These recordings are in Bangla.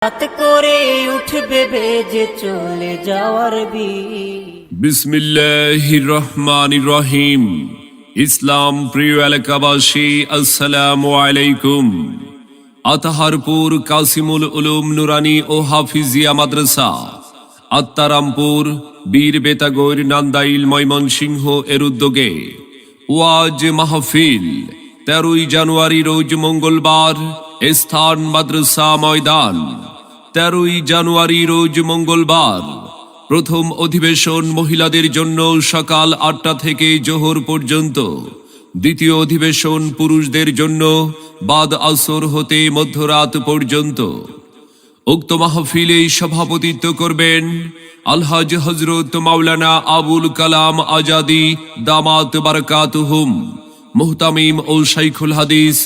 রাত করে উঠবে বেজে চলে যাওয়ার বিসমিল্লাহির রহমানির রহিম। ইসলাম প্রিয় এলাকাবাসী, আসসালামু আলাইকুম। আতাহারপুর কাসিমুল উলুম নুরানি ও হাফিজিয়া মাদ্রাসা, আত্মারামপুর, বীর বেতাগর, নান্দাইল, ময়মনসিংহ এর উদ্যোগে ওয়াজ মাহফিল 13 জানুয়ারি রোজ মঙ্গলবার, স্থান মাদ্রাসা ময়দান। 13 জানুয়ারি রোজ মঙ্গলবার প্রথম অধিবেশন মহিলাদের জন্য সকাল 8টা থেকে জোহর পর্যন্ত। দ্বিতীয় অধিবেশন পুরুষদের জন্য বাদ আসর হতে মধ্যরাত পর্যন্ত। উক্ত মাহফিলে সভাপতিত্ব করবেন আলহাজ হযরত মাওলানা আবুল কালাম আজাদি দামাত বারাকাতুহুম, মুহতামিম ও শাইখুল হাদিস,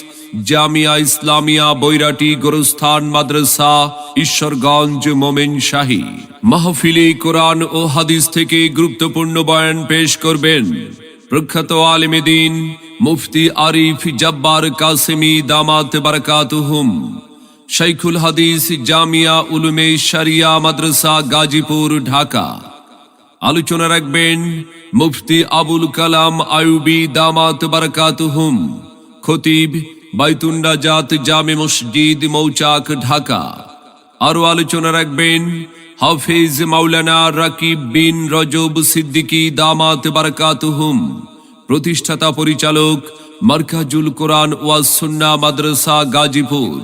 জামিয়া ইসলামিয়া বৈরাটি গোরস্থান মাদ্রাসা, ঈশ্বরগঞ্জ, মোমিনশাহী। মাহফিলে কোরআন ও হাদিস থেকে গুরুত্বপূর্ণ বয়ান পেশ করবেন প্রখ্যাত আলেমে দ্বীন মুফতি আরিফ জব্বার কাসেমি দামাত বারাকাতুহুম, শাইখুল হাদিস, জামিয়া উলুমে শরিয়া মাদ্রাসা, গাজীপুর, ঢাকা। আলোচনা রাখবেন মুফতি আবুল কালাম আয়ুবী দামাত বারাকাতুহুম, খতিব, বাইতুন্নাজাত জামে মসজিদ, মৌচাক, ঢাকা। আরো আলোচনা রাখবেন হাফেজ মাওলানা রাকিব বিন রজব সিদ্দিকী দামাত বারাকাতুহুম, প্রতিষ্ঠাতা পরিচালক মারকাজুল কোরআন ওয়াজ সুন্নাহ মাদ্রাসা, গাজীপুর।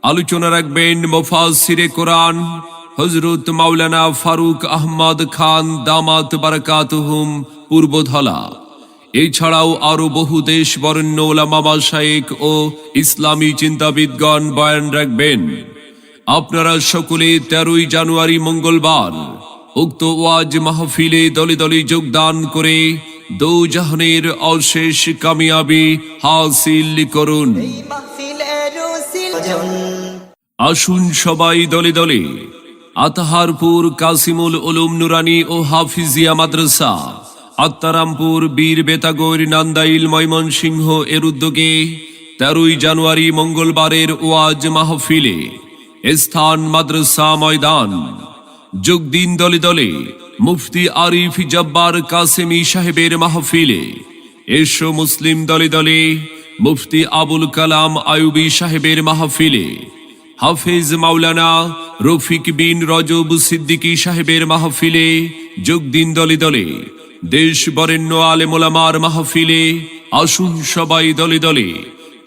আলোচনা রাখবেন মুফাসসিরে কোরআন হযরত মাওলানা ফারুক আহমদ খান দামাত বারাকাতুহুম, পূর্বধলা। এছাড়াও আরো বহু দেশ বরেণ্য উলামা মাশায়েখ ও ইসলামী চিন্তাবিদগণ বয়ান রাখবেন। আপনারা সকলে 13 জানুয়ারি মঙ্গলবার উক্ত ওয়াজ মাহফিলে দলে দলে যোগদান করে দোজাহানের অশেষ কামিয়াবি হাসিল করুন। আসুন সবাই দলে দলে আতাহারপুর কাসিমুল উলুম নুরানি ও হাফিজিয়া মাদ্রাসা, আত্মারামপুর, বীর বেতাগর, নান্দাইল, ময়মনসিংহ এর উদ্যোগে 13 জানুয়ারি মঙ্গলবারের ওয়াজ মাহফিলে স্থান মাদ্রাসা ময়দান। যোগ দিন দলে দলে মুফতি আরিফ জব্বার কাসেমি সাহেবের মাহফিলে। এসো মুসলিম দলে দলে মুফতি আবুল কালাম আয়ুবী সাহেবের মাহফিলে। হাফেজ মাওলানা রফিক বিন রজব সিদ্দিকী সাহেবের মাহফিলে যোগ দিন দলে দলে। দেশ বরেণ্য আলেম ওলামার মাহফিলে আসুন সবাই দলে দলে।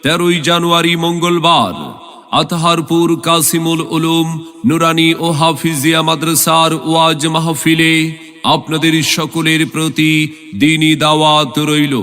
13 জানুয়ারি মঙ্গলবার আতাহারপুর কাসিমুল উলুম নুরানি ও হাফিজিয়া মাদ্রাসার ওয়াজ মাহফিলে আপনাদের সকলের প্রতি দ্বীনি দাওয়াত রইল।